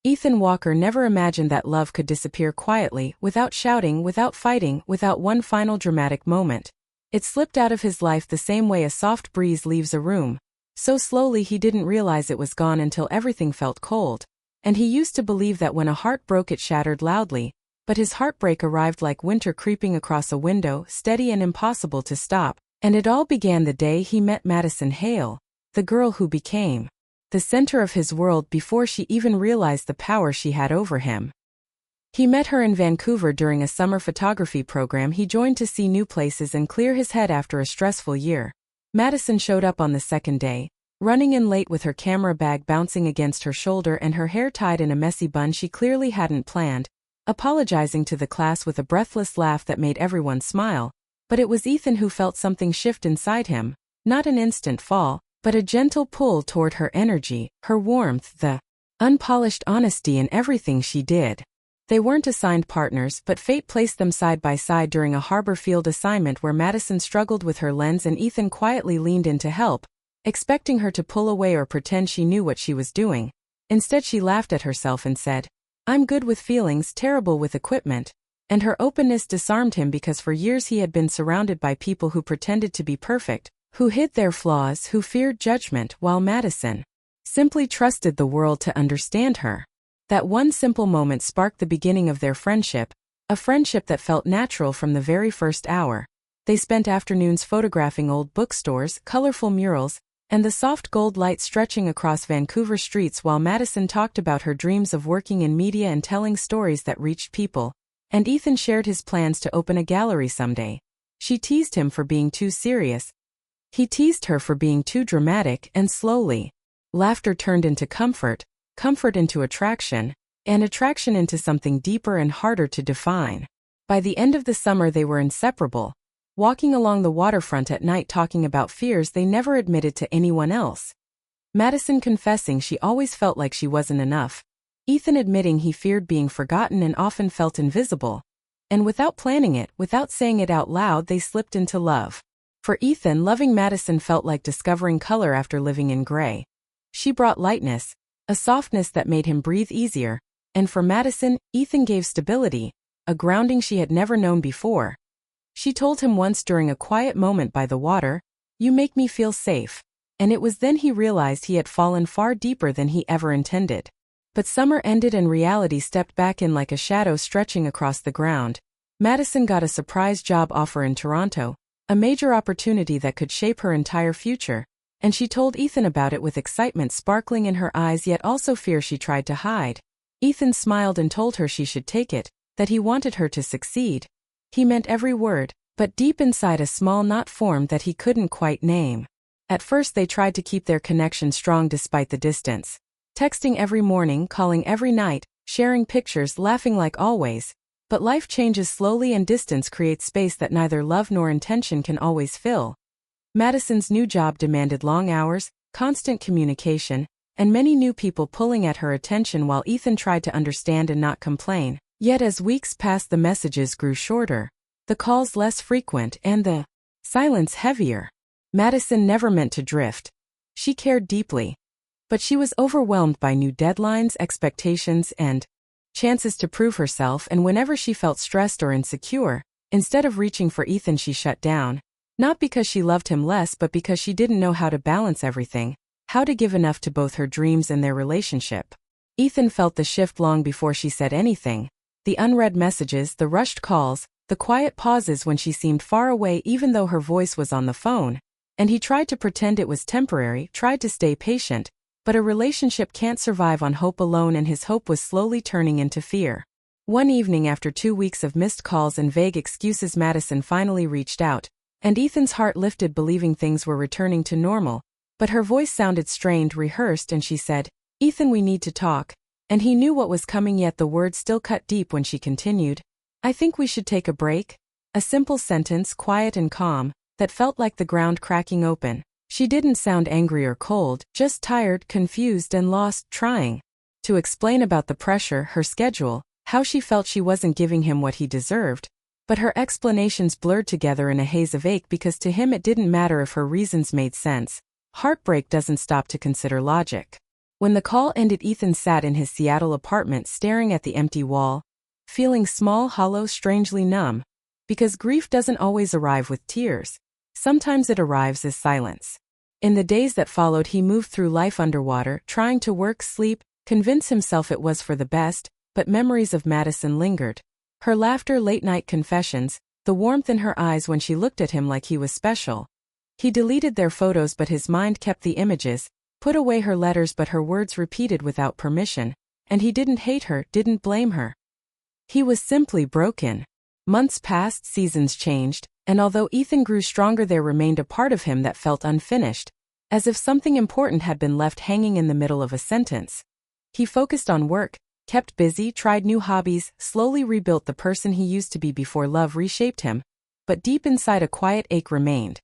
Ethan Walker never imagined that love could disappear quietly, without shouting, without fighting, without one final dramatic moment. It slipped out of his life the same way a soft breeze leaves a room. So slowly he didn't realize it was gone until everything felt cold. And he used to believe that when a heart broke it shattered loudly, but his heartbreak arrived like winter creeping across a window, steady and impossible to stop. And it all began the day he met Madison Hale, the girl who became the center of his world before she even realized the power she had over him. He met her in Vancouver during a summer photography program he joined to see new places and clear his head after a stressful year. Madison showed up on the second day, running in late with her camera bag bouncing against her shoulder and her hair tied in a messy bun she clearly hadn't planned, apologizing to the class with a breathless laugh that made everyone smile. But it was Ethan who felt something shift inside him, not an instant fall, but a gentle pull toward her energy, her warmth, the unpolished honesty in everything she did. They weren't assigned partners, but fate placed them side by side during a harbor field assignment where Madison struggled with her lens and Ethan quietly leaned in to help, expecting her to pull away or pretend she knew what she was doing. Instead she laughed at herself and said, "I'm good with feelings, terrible with equipment." And her openness disarmed him because for years he had been surrounded by people who pretended to be perfect, who hid their flaws, who feared judgment, while Madison simply trusted the world to understand her. That one simple moment sparked the beginning of their friendship, a friendship that felt natural from the very first hour. They spent afternoons photographing old bookstores, colorful murals, and the soft gold light stretching across Vancouver streets while Madison talked about her dreams of working in media and telling stories that reached people. And Ethan shared his plans to open a gallery someday. She teased him for being too serious. He teased her for being too dramatic, and slowly, laughter turned into comfort, comfort into attraction, and attraction into something deeper and harder to define. By the end of the summer they were inseparable, walking along the waterfront at night talking about fears they never admitted to anyone else. Madison confessing she always felt like she wasn't enough. Ethan admitting he feared being forgotten and often felt invisible. And without planning it, without saying it out loud, they slipped into love. For Ethan, loving Madison felt like discovering color after living in gray. She brought lightness, a softness that made him breathe easier, and for Madison, Ethan gave stability, a grounding she had never known before. She told him once during a quiet moment by the water, "You make me feel safe." And it was then he realized he had fallen far deeper than he ever intended. But summer ended and reality stepped back in like a shadow stretching across the ground. Madison got a surprise job offer in Toronto, a major opportunity that could shape her entire future, and she told Ethan about it with excitement sparkling in her eyes yet also fear she tried to hide. Ethan smiled and told her she should take it, that he wanted her to succeed. He meant every word, but deep inside a small knot formed that he couldn't quite name. At first they tried to keep their connection strong despite the distance. Texting every morning, calling every night, sharing pictures, laughing like always. But life changes slowly and distance creates space that neither love nor intention can always fill. Madison's new job demanded long hours, constant communication, and many new people pulling at her attention while Ethan tried to understand and not complain. Yet as weeks passed the messages grew shorter, the calls less frequent and the silence heavier. Madison never meant to drift. She cared deeply. But she was overwhelmed by new deadlines, expectations, and chances to prove herself, and whenever she felt stressed or insecure, instead of reaching for Ethan she shut down. Not because she loved him less but because she didn't know how to balance everything, how to give enough to both her dreams and their relationship. Ethan felt the shift long before she said anything. The unread messages, the rushed calls, the quiet pauses when she seemed far away even though her voice was on the phone. And he tried to pretend it was temporary, tried to stay patient. But a relationship can't survive on hope alone, and his hope was slowly turning into fear. One evening after 2 weeks of missed calls and vague excuses, Madison finally reached out, and Ethan's heart lifted believing things were returning to normal. But her voice sounded strained, rehearsed, and she said, "Ethan, we need to talk." And he knew what was coming, yet the words still cut deep when she continued, "I think we should take a break." A simple sentence, quiet and calm, that felt like the ground cracking open. She didn't sound angry or cold, just tired, confused, and lost, trying to explain about the pressure, her schedule, how she felt she wasn't giving him what he deserved. But her explanations blurred together in a haze of ache because to him it didn't matter if her reasons made sense. Heartbreak doesn't stop to consider logic. When the call ended, Ethan sat in his Seattle apartment staring at the empty wall, feeling small, hollow, strangely numb. Because grief doesn't always arrive with tears. Sometimes it arrives as silence. In the days that followed, he moved through life underwater, trying to work, sleep, convince himself it was for the best, but memories of Madison lingered. Her laughter, late-night confessions, the warmth in her eyes when she looked at him like he was special. He deleted their photos, but his mind kept the images, put away her letters, but her words repeated without permission, and he didn't hate her, didn't blame her. He was simply broken. Months passed, seasons changed, and although Ethan grew stronger, there remained a part of him that felt unfinished, as if something important had been left hanging in the middle of a sentence. He focused on work, kept busy, tried new hobbies, slowly rebuilt the person he used to be before love reshaped him, but deep inside a quiet ache remained.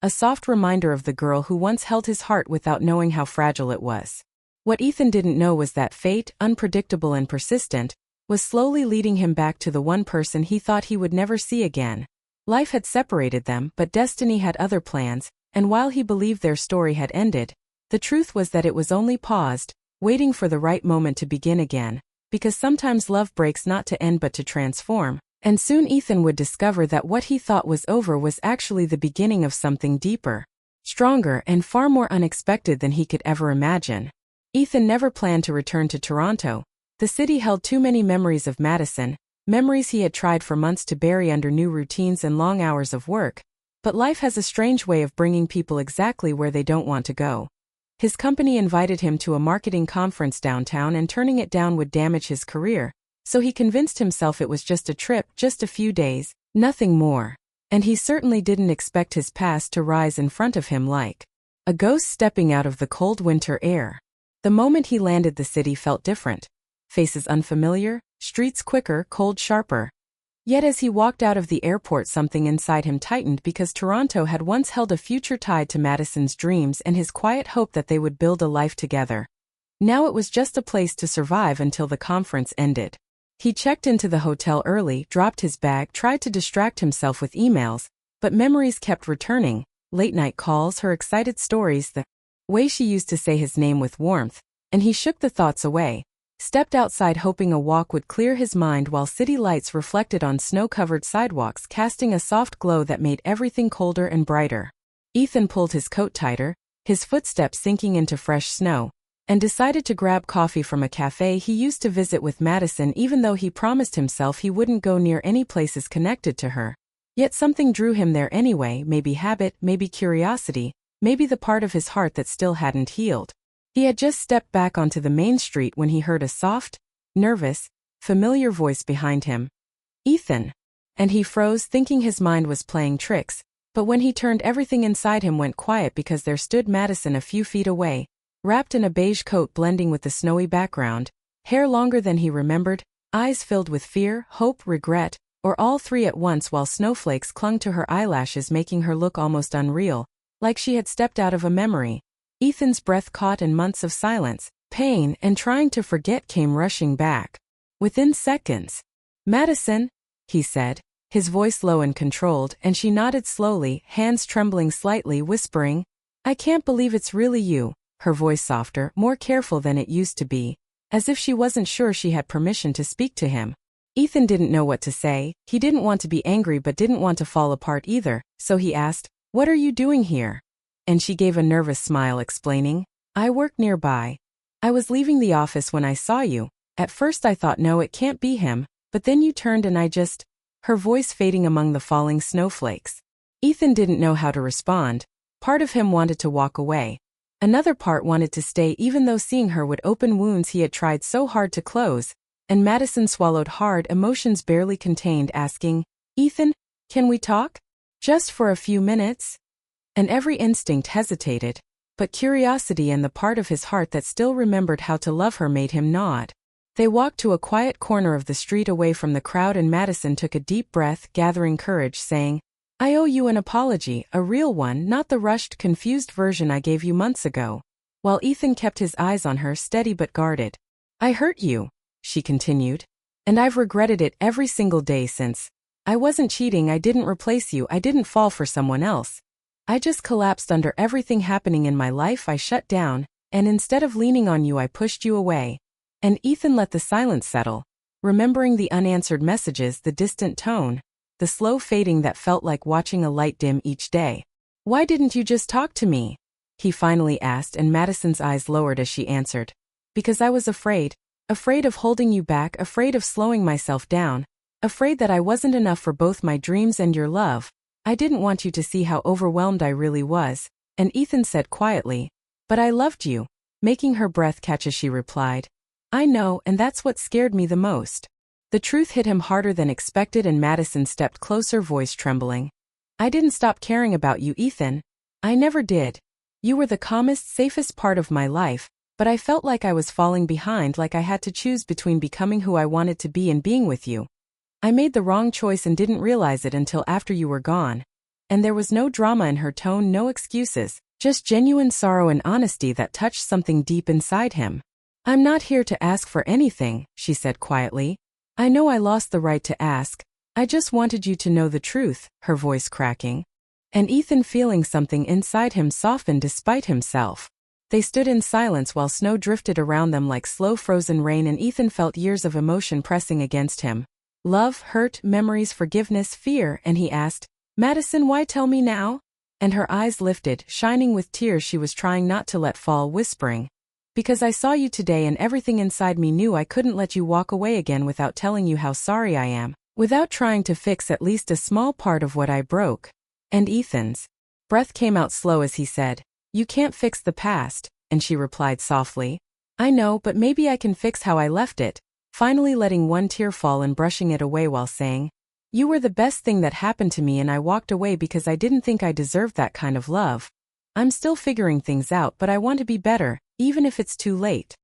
A soft reminder of the girl who once held his heart without knowing how fragile it was. What Ethan didn't know was that fate, unpredictable and persistent, was slowly leading him back to the one person he thought he would never see again. Life had separated them, but destiny had other plans, and while he believed their story had ended, the truth was that it was only paused, waiting for the right moment to begin again, because sometimes love breaks not to end but to transform. And soon Ethan would discover that what he thought was over was actually the beginning of something deeper, stronger, and far more unexpected than he could ever imagine. Ethan never planned to return to Toronto. The city held too many memories of Madison, memories he had tried for months to bury under new routines and long hours of work. But life has a strange way of bringing people exactly where they don't want to go. His company invited him to a marketing conference downtown, and turning it down would damage his career. So he convinced himself it was just a trip, just a few days, nothing more. And he certainly didn't expect his past to rise in front of him like a ghost stepping out of the cold winter air. The moment he landed, the city felt different. Faces unfamiliar, streets quicker, cold sharper. Yet as he walked out of the airport, something inside him tightened, because Toronto had once held a future tied to Madison's dreams and his quiet hope that they would build a life together. Now it was just a place to survive until the conference ended. He checked into the hotel early, dropped his bag, tried to distract himself with emails, but memories kept returning. Late-night calls, her excited stories, the way she used to say his name with warmth, and he shook the thoughts away, stepped outside hoping a walk would clear his mind, while city lights reflected on snow-covered sidewalks, casting a soft glow that made everything colder and brighter. Ethan pulled his coat tighter, his footsteps sinking into fresh snow, and decided to grab coffee from a cafe he used to visit with Madison, even though he promised himself he wouldn't go near any places connected to her. Yet something drew him there anyway, maybe habit, maybe curiosity, maybe the part of his heart that still hadn't healed. He had just stepped back onto the main street when he heard a soft, nervous, familiar voice behind him. "Ethan." And he froze, thinking his mind was playing tricks, but when he turned, everything inside him went quiet, because there stood Madison a few feet away, wrapped in a beige coat blending with the snowy background, hair longer than he remembered, eyes filled with fear, hope, regret, or all three at once, while snowflakes clung to her eyelashes, making her look almost unreal, like she had stepped out of a memory. Ethan's breath caught, and months of silence, pain, and trying to forget came rushing back. Within seconds. "Madison," he said, his voice low and controlled, and she nodded slowly, hands trembling slightly, whispering, "I can't believe it's really you." Her voice softer, more careful than it used to be, as if she wasn't sure she had permission to speak to him. Ethan didn't know what to say. He didn't want to be angry, but didn't want to fall apart either, so he asked, "What are you doing here?" And she gave a nervous smile, explaining, "I work nearby. I was leaving the office when I saw you. At first I thought, no, it can't be him, but then you turned and I just..." Her voice fading among the falling snowflakes. Ethan didn't know how to respond. Part of him wanted to walk away. Another part wanted to stay, even though seeing her would open wounds he had tried so hard to close. And Madison swallowed hard, emotions barely contained, asking, "Ethan, can we talk? Just for a few minutes?" And every instinct hesitated, but curiosity and the part of his heart that still remembered how to love her made him nod. They walked to a quiet corner of the street away from the crowd, and Madison took a deep breath, gathering courage, saying, "I owe you an apology, a real one, not the rushed, confused version I gave you months ago." While Ethan kept his eyes on her, steady but guarded. "I hurt you," she continued, "and I've regretted it every single day since. I wasn't cheating, I didn't replace you, I didn't fall for someone else. I just collapsed under everything happening in my life. I shut down, and instead of leaning on you I pushed you away. And Ethan let the silence settle, remembering the unanswered messages, the distant tone, the slow fading that felt like watching a light dim each day. "Why didn't you just talk to me?" he finally asked, and Madison's eyes lowered as she answered. "Because I was afraid. Afraid of holding you back, afraid of slowing myself down, afraid that I wasn't enough for both my dreams and your love. I didn't want you to see how overwhelmed I really was." And Ethan said quietly, "But I loved you," making her breath catch as she replied, "I know, and that's what scared me the most." The truth hit him harder than expected, and Madison stepped closer, voice trembling. "I didn't stop caring about you, Ethan. I never did. You were the calmest, safest part of my life, but I felt like I was falling behind, like I had to choose between becoming who I wanted to be and being with you. I made the wrong choice and didn't realize it until after you were gone." And there was no drama in her tone, no excuses, just genuine sorrow and honesty that touched something deep inside him. "I'm not here to ask for anything," she said quietly. "I know I lost the right to ask. I just wanted you to know the truth," her voice cracking. And Ethan, feeling something inside him soften despite himself. They stood in silence while snow drifted around them like slow frozen rain, and Ethan felt years of emotion pressing against him. Love, hurt, memories, forgiveness, fear, and he asked, "Madison, why tell me now?" And her eyes lifted, shining with tears she was trying not to let fall, whispering, "Because I saw you today and everything inside me knew I couldn't let you walk away again without telling you how sorry I am, without trying to fix at least a small part of what I broke." And Ethan's breath came out slow as he said, "You can't fix the past," and she replied softly, "I know, but maybe I can fix how I left it," finally letting one tear fall and brushing it away while saying, "You were the best thing that happened to me, and I walked away because I didn't think I deserved that kind of love. I'm still figuring things out, but I want to be better, even if it's too late."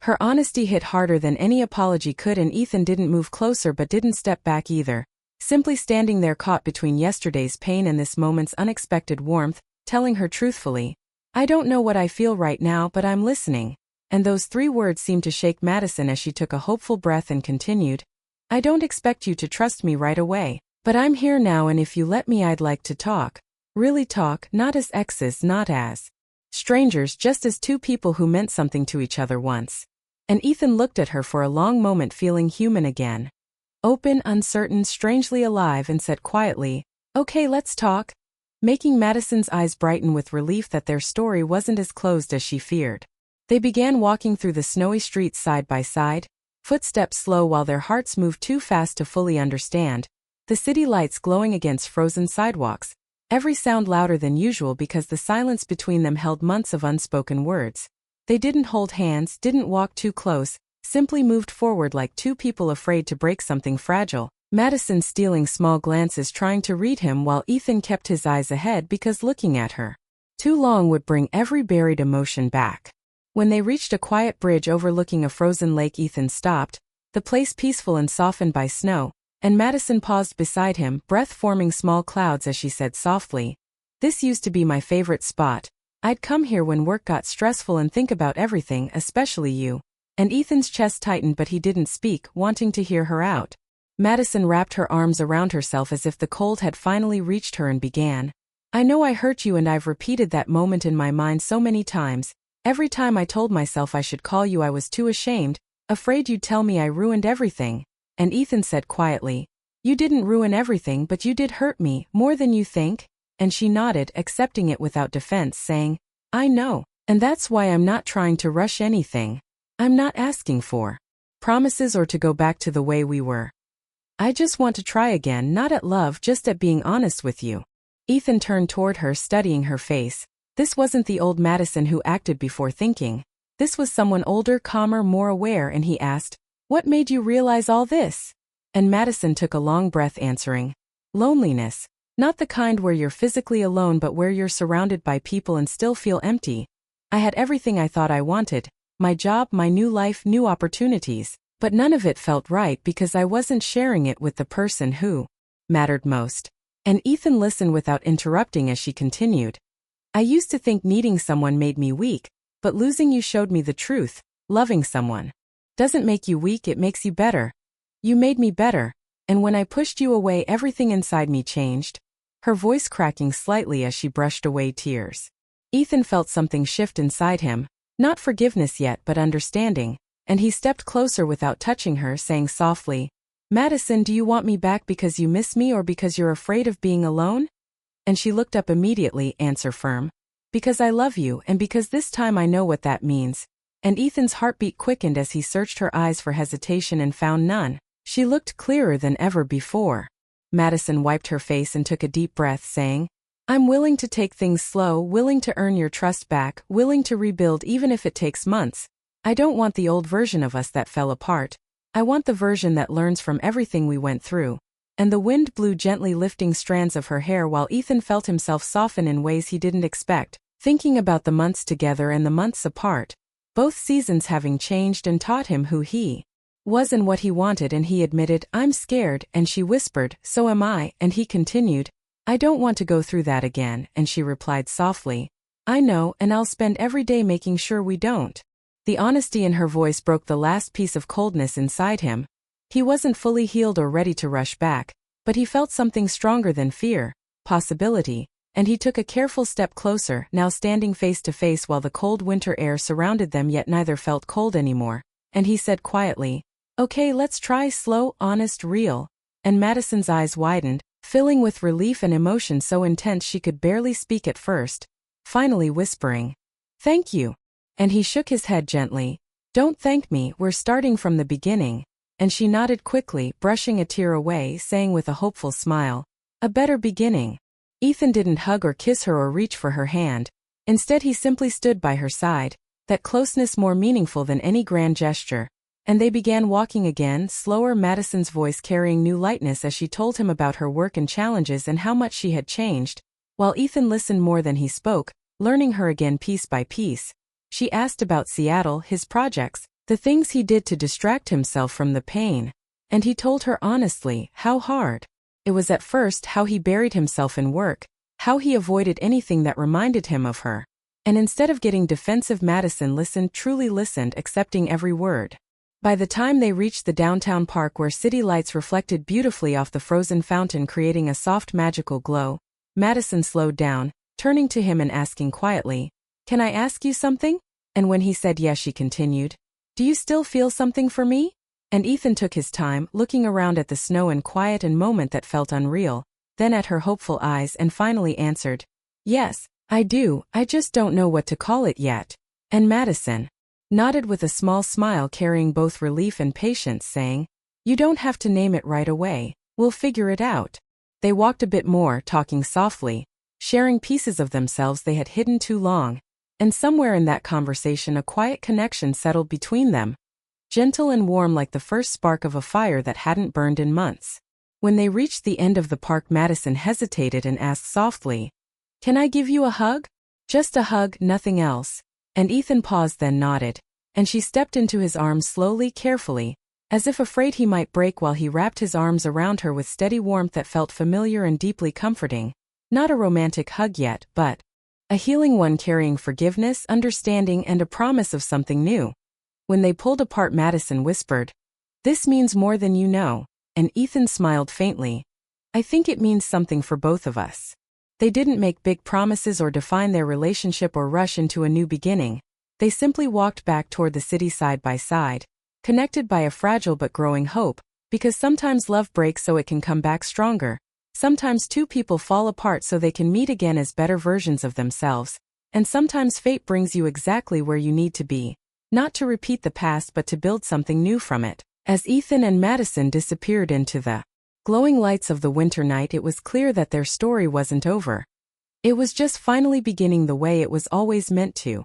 Her honesty hit harder than any apology could, and Ethan didn't move closer but didn't step back either, simply standing there caught between yesterday's pain and this moment's unexpected warmth, telling her truthfully, "I don't know what I feel right now, but I'm listening." And those 3 words seemed to shake Madison as she took a hopeful breath and continued, "I don't expect you to trust me right away, but I'm here now, and if you let me I'd like to talk. Really talk, not as exes, not as strangers, just as 2 people who meant something to each other once." And Ethan looked at her for a long moment, feeling human again. Open, uncertain, strangely alive, and said quietly, "Okay, let's talk," making Madison's eyes brighten with relief that their story wasn't as closed as she feared. They began walking through the snowy streets side by side, footsteps slow while their hearts moved too fast to fully understand, the city lights glowing against frozen sidewalks, every sound louder than usual because the silence between them held months of unspoken words. They didn't hold hands, didn't walk too close, simply moved forward like 2 people afraid to break something fragile, Madison stealing small glances trying to read him while Ethan kept his eyes ahead because looking at her too long would bring every buried emotion back. When they reached a quiet bridge overlooking a frozen lake, Ethan stopped, the place peaceful and softened by snow, and Madison paused beside him, breath forming small clouds as she said softly, "This used to be my favorite spot. I'd come here when work got stressful and think about everything, especially you." And Ethan's chest tightened, but he didn't speak, wanting to hear her out. Madison wrapped her arms around herself as if the cold had finally reached her and began, "I know I hurt you, and I've repeated that moment in my mind so many times. Every time I told myself I should call you I was too ashamed, afraid you'd tell me I ruined everything." And Ethan said quietly, "You didn't ruin everything, but you did hurt me, more than you think." And she nodded, accepting it without defense, saying, "I know, and that's why I'm not trying to rush anything. I'm not asking for promises or to go back to the way we were. I just want to try again, not at love, just at being honest with you." Ethan turned toward her, studying her face. This wasn't the old Madison who acted before thinking. This was someone older, calmer, more aware, and he asked, "What made you realize all this?" And Madison took a long breath, answering, "Loneliness. Not the kind where you're physically alone, but where you're surrounded by people and still feel empty. I had everything I thought I wanted, my job, my new life, new opportunities, but none of it felt right because I wasn't sharing it with the person who mattered most." And Ethan listened without interrupting as she continued, "I used to think needing someone made me weak, but losing you showed me the truth. Loving someone doesn't make you weak, it makes you better. You made me better, and when I pushed you away everything inside me changed." Her voice cracking slightly as she brushed away tears. Ethan felt something shift inside him, Not forgiveness yet, but understanding, and he stepped closer without touching her, saying softly, "Madison, do you want me back because you miss me or because you're afraid of being alone?" And she looked up immediately, answer firm, "Because I love you and because this time I know what that means." And Ethan's heartbeat quickened as he searched her eyes for hesitation and found none. She looked clearer than ever before. Madison wiped her face and took a deep breath, saying, "I'm willing to take things slow, willing to earn your trust back, willing to rebuild even if it takes months. I don't want the old version of us that fell apart. I want the version that learns from everything we went through." And the wind blew gently, lifting strands of her hair while Ethan felt himself soften in ways he didn't expect, thinking about the months together and the months apart. Both seasons having changed and taught him who he was and what he wanted, and he admitted, "I'm scared," and she whispered, "So am I," and he continued, "I don't want to go through that again," and she replied softly, "I know, and I'll spend every day making sure we don't." The honesty in her voice broke the last piece of coldness inside him. He wasn't fully healed or ready to rush back, but he felt something stronger than fear, possibility, and he took a careful step closer, now standing face to face while the cold winter air surrounded them, yet neither felt cold anymore. And he said quietly, "Okay, let's try slow, honest, real." And Madison's eyes widened, filling with relief and emotion so intense she could barely speak at first, finally whispering, "Thank you." And he shook his head gently, "Don't thank me, we're starting from the beginning." And she nodded quickly, brushing a tear away, saying with a hopeful smile, "A better beginning." Ethan didn't hug or kiss her or reach for her hand. Instead, he simply stood by her side, that closeness more meaningful than any grand gesture. And they began walking again, slower, Madison's voice carrying new lightness as she told him about her work and challenges and how much she had changed, while Ethan listened more than he spoke, learning her again piece by piece. She asked about Seattle, his projects, the things he did to distract himself from the pain. And he told her honestly how hard it was at first, how he buried himself in work, how he avoided anything that reminded him of her. And instead of getting defensive, Madison listened, truly listened, accepting every word. By the time they reached the downtown park where city lights reflected beautifully off the frozen fountain, creating a soft magical glow, Madison slowed down, turning to him and asking quietly, "Can I ask you something?" And when he said yes, she continued, "Do you still feel something for me?" And Ethan took his time, looking around at the snow and quiet and moment that felt unreal, then at her hopeful eyes, and finally answered, "Yes, I do, I just don't know what to call it yet." And Madison nodded with a small smile carrying both relief and patience, saying, "You don't have to name it right away, we'll figure it out." They walked a bit more, talking softly, sharing pieces of themselves they had hidden too long, and somewhere in that conversation a quiet connection settled between them, gentle and warm like the first spark of a fire that hadn't burned in months. When they reached the end of the park, Madison hesitated and asked softly, "Can I give you a hug?" "Just a hug, nothing else." And Ethan paused, then nodded, and she stepped into his arms slowly, carefully, as if afraid he might break, while he wrapped his arms around her with steady warmth that felt familiar and deeply comforting. Not a romantic hug yet, but a healing one, carrying forgiveness, understanding, and a promise of something new. When they pulled apart, Madison whispered, "This means more than you know." And Ethan smiled faintly, "I think it means something for both of us." They didn't make big promises or define their relationship or rush into a new beginning. They simply walked back toward the city side by side, connected by a fragile but growing hope, because sometimes love breaks so it can come back stronger. Sometimes two people fall apart so they can meet again as better versions of themselves. And sometimes fate brings you exactly where you need to be, not to repeat the past but to build something new from it. As Ethan and Madison disappeared into the glowing lights of the winter night, it was clear that their story wasn't over. It was just finally beginning the way it was always meant to.